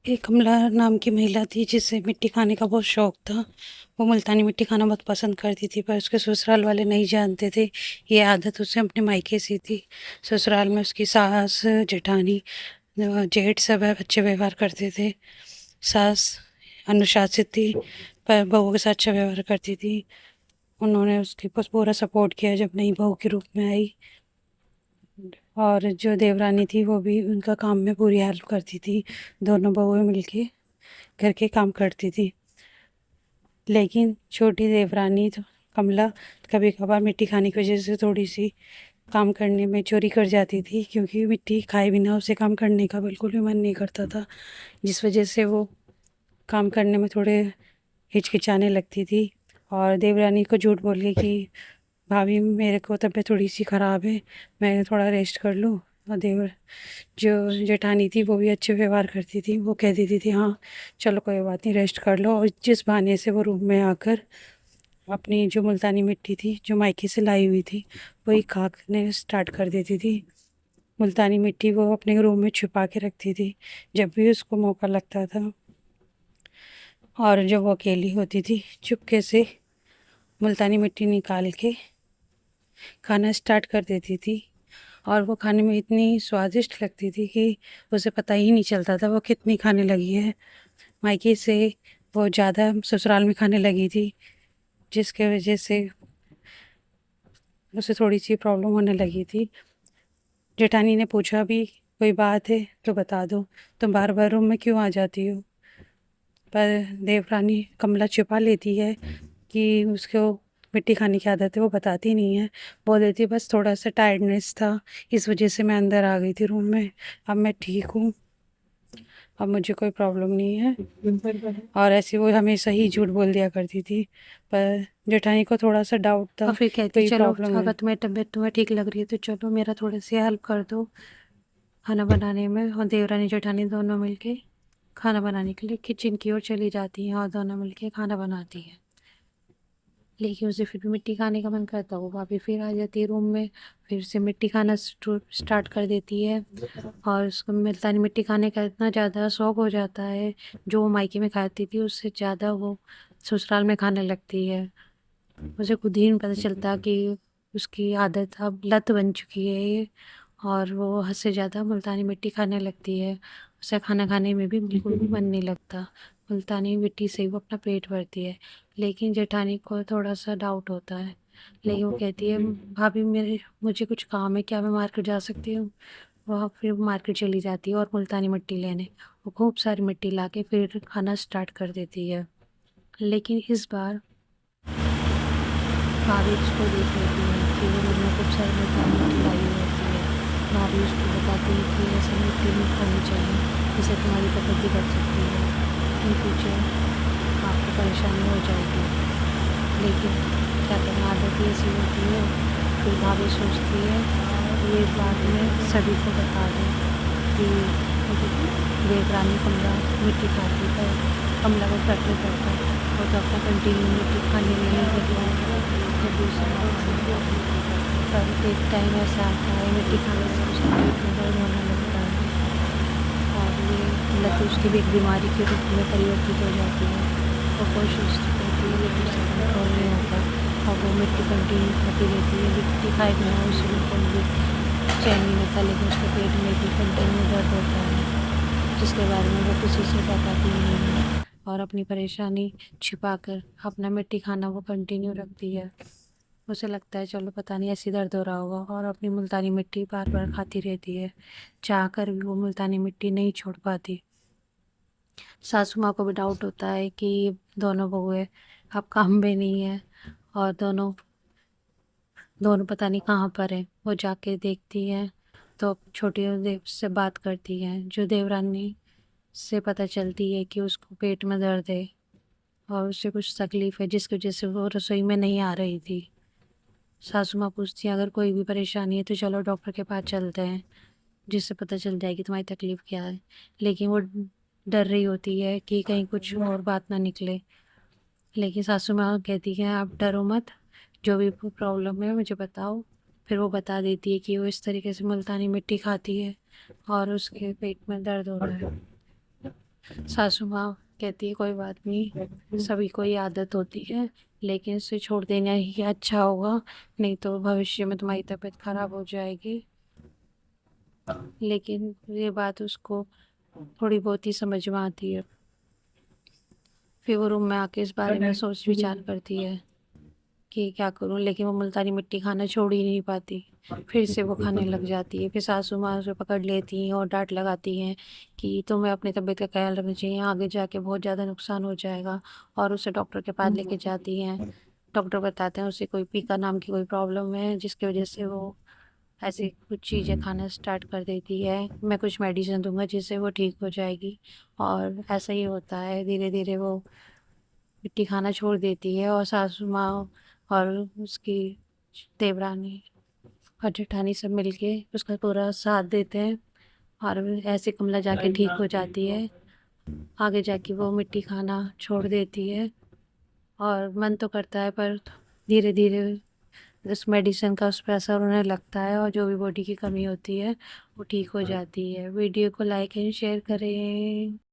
एक कमला नाम की महिला थी जिसे मिट्टी खाने का बहुत शौक था। वो मुल्तानी मिट्टी खाना बहुत पसंद करती थी, पर उसके ससुराल वाले नहीं जानते थे। ये आदत उसे अपने मायके से थी। ससुराल में उसकी सास, जेठानी, जेठ सब अच्छे व्यवहार करते थे। सास अनुशासित थी, पर बहू के साथ अच्छा व्यवहार करती थी। उन्होंने उसकी बस पूरा सपोर्ट किया जब नई बहू के रूप में आई। और जो देवरानी थी वो भी उनका काम में पूरी हेल्प करती थी। दोनों बहुएं मिलके घर के काम करती थी। लेकिन छोटी देवरानी तो कमला कभी कभार मिट्टी खाने की वजह से थोड़ी सी काम करने में चोरी कर जाती थी, क्योंकि मिट्टी खाए बिना उसे काम करने का बिल्कुल भी मन नहीं करता था, जिस वजह से वो काम करने में थोड़े हिचकिचाने लगती थी। और देवरानी को झूठ बोल के कि भाभी मेरे को तबीयत थोड़ी सी ख़राब है, मैं थोड़ा रेस्ट कर लूँ। और जो जेठानी थी वो भी अच्छे व्यवहार करती थी। वो कह देती थी हाँ चलो कोई बात नहीं, रेस्ट कर लो। और जिस बहाने से वो रूम में आकर अपनी जो मुल्तानी मिट्टी थी जो मायके से लाई हुई थी वही खाने स्टार्ट कर देती थी। मुल्तानी मिट्टी वो अपने रूम में छुपा के रखती थी जब भी उसको मौका लगता था। और जब वो अकेली होती थी चुपके से मुल्तानी मिट्टी निकाल के खाना स्टार्ट कर देती थी। और वो खाने में इतनी स्वादिष्ट लगती थी कि उसे पता ही नहीं चलता था वो कितनी खाने लगी है। मायके से वो ज़्यादा ससुराल में खाने लगी थी, जिसके वजह से उसे थोड़ी सी प्रॉब्लम होने लगी थी। जेठानी ने पूछा भी कोई बात है तो बता दो, तुम बार बार रूम में क्यों आ जाती हो? पर देवरानी कमला छुपा लेती है कि उसको मिट्टी खाने की आदत है, वो बताती नहीं है। बोल देती है बस थोड़ा सा टायर्डनेस था, इस वजह से मैं अंदर आ गई थी रूम में। अब मैं ठीक हूँ, अब मुझे कोई प्रॉब्लम नहीं है। और ऐसे वो हमेशा ही झूठ बोल दिया करती थी। पर जेठानी को थोड़ा सा डाउट था और फिर कहती कोई चलो प्रॉब्लम अगर है। तुम्हें ठीक लग रही है तो चलो मेरा थोड़ी सी हेल्प कर दो खाना बनाने में। और देवरानी जेठानी दोनों मिलके खाना बनाने के लिए किचन की ओर चली जाती हैं और दोनों मिलके खाना बनाती हैं। लेकिन उसे फिर भी मिट्टी खाने का मन करता है, वो भाभी फिर आ जाती है रूम में, फिर से मिट्टी खाना स्टार्ट कर देती है। और उसको मुल्तानी मिट्टी खाने का इतना ज़्यादा शौक हो जाता है, जो वो मायके में खाती थी उससे ज़्यादा वो ससुराल में खाने लगती है। मुझे खुद ही नहीं पता चलता कि उसकी आदत अब लत बन चुकी है ये, और वो हद से ज़्यादा मुल्तानी मिट्टी खाने लगती है। उसे खाना खाने में भी बिल्कुल भी मन नहीं लगता। मुल्तानी मिट्टी से ही वो अपना पेट भरती है। लेकिन जेठानी को थोड़ा सा डाउट होता है, लेकिन वो कहती है भाभी मुझे कुछ काम है, क्या मैं मार्केट जा सकती हूँ? वह फिर मार्केट चली जाती है और मुल्तानी मिट्टी लेने वो खूब सारी मिट्टी ला के फिर खाना स्टार्ट कर देती है। लेकिन इस बार भाभी उसको देख लेती है कि वो रूम में खूब सारी मिट्टी लाई हुई होती है। भाभी उसको बताती है कि ऐसे मिट्टी नहीं खानी चाहिए, इससे तुम्हारी तबीयत बिगड़ सकती है, इन फ्यूचर आपको परेशानी हो जाएगी। लेकिन क्या करें, आदत ही ऐसी होती है। फिर भाभी सोचती है ये बाद में सभी को बता दें कि देवरानी कमला मिट्टी खाती है। कमला को फर्क नहीं पड़ता, वो तो अपना कंटिन्यू मिट्टी खाने में ही लगी रहती है। जब दूसरा पर एक टाइम ऐसा आता है मिट्टी खाने से उसका पेट में दर्द होने लगता है, और ये लत उसकी भी एक बीमारी के रूप में परिवर्तित हो जाती है। वो कोशिश तो करती है लेकिन उससे कंट्रोल नहीं होता, और वो मिट्टी कंटिन्यू खाती रहती है। मिट्टी खाए बिना उसे बिल्कुल भी चैन नहीं होता, लेकिन उसके पेट में भी कंटिन्यू दर्द होता है, जिसके बारे में वो किसी से बताती नहीं है और अपनी परेशानी छिपाकर अपना मिट्टी खाना वो कंटिन्यू रखती है। उसे लगता है चलो पता नहीं ऐसी दर्द हो रहा होगा, और अपनी मुल्तानी मिट्टी बार बार खाती रहती है। चाह कर भी वो मुल्तानी मिट्टी नहीं छोड़ पाती। सासू माँ को भी डाउट होता है कि दोनों बहुएं अब काम में नहीं है, और दोनों दोनों पता नहीं कहाँ पर है। वो जाके देखती है तो छोटी देव से बात करती है, जो देवरानी से पता चलती है कि उसको पेट में दर्द है और उसे कुछ तकलीफ है, जिसकी वजह से वो रसोई में नहीं आ रही थी। सासू माँ पूछती है अगर कोई भी परेशानी है तो चलो डॉक्टर के पास चलते हैं, जिससे पता चल जाएगी तुम्हारी तकलीफ क्या है। लेकिन वो डर रही होती है कि कहीं कुछ और बात ना निकले। लेकिन सासू माँ कहती है आप डरो मत, जो भी प्रॉब्लम है मुझे बताओ। फिर वो बता देती है कि वो इस तरीके से मुल्तानी मिट्टी खाती है और उसके पेट में दर्द हो रहा है। सासू माँ कहती है कोई बात नहीं, सभी को ये आदत होती है, लेकिन इसे छोड़ देना ही अच्छा होगा, नहीं तो भविष्य में तुम्हारी तबीयत खराब हो जाएगी। लेकिन ये बात उसको थोड़ी बहुत ही समझ में आती है। फिर वो रूम में आके इस बारे में सोच विचार करती है कि क्या करूं, लेकिन वो मुल्तानी मिट्टी खाना छोड़ ही नहीं पाती। फिर से वो खाने लग जाती है। फिर सासू माँ उसे पकड़ लेती हैं और डांट लगाती हैं कि तुम्हें अपनी तबीयत का ख्याल रखना चाहिए, आगे जाके बहुत ज़्यादा नुकसान हो जाएगा। और उसे डॉक्टर के पास लेके जाती हैं। डॉक्टर बताते हैं उसे कोई पीका नाम की कोई प्रॉब्लम है, जिसकी वजह से वो ऐसी कुछ चीज़ें खाना स्टार्ट कर देती है। मैं कुछ मेडिसिन दूंगा जिससे वो ठीक हो जाएगी। और ऐसा ही होता है, धीरे धीरे वो मिट्टी खाना छोड़ देती है। और सासू माँ और उसकी देवरानी और जेठानी सब मिलके उसका पूरा साथ देते हैं, और ऐसे कमला जाके ठीक हो जाती है। आगे जाके वो मिट्टी खाना छोड़ देती है। और मन तो करता है, पर धीरे धीरे उस मेडिसिन का उस पर असर होने लगता है, और जो भी बॉडी की कमी होती है वो ठीक हो जाती है। वीडियो को लाइक एंड शेयर करें।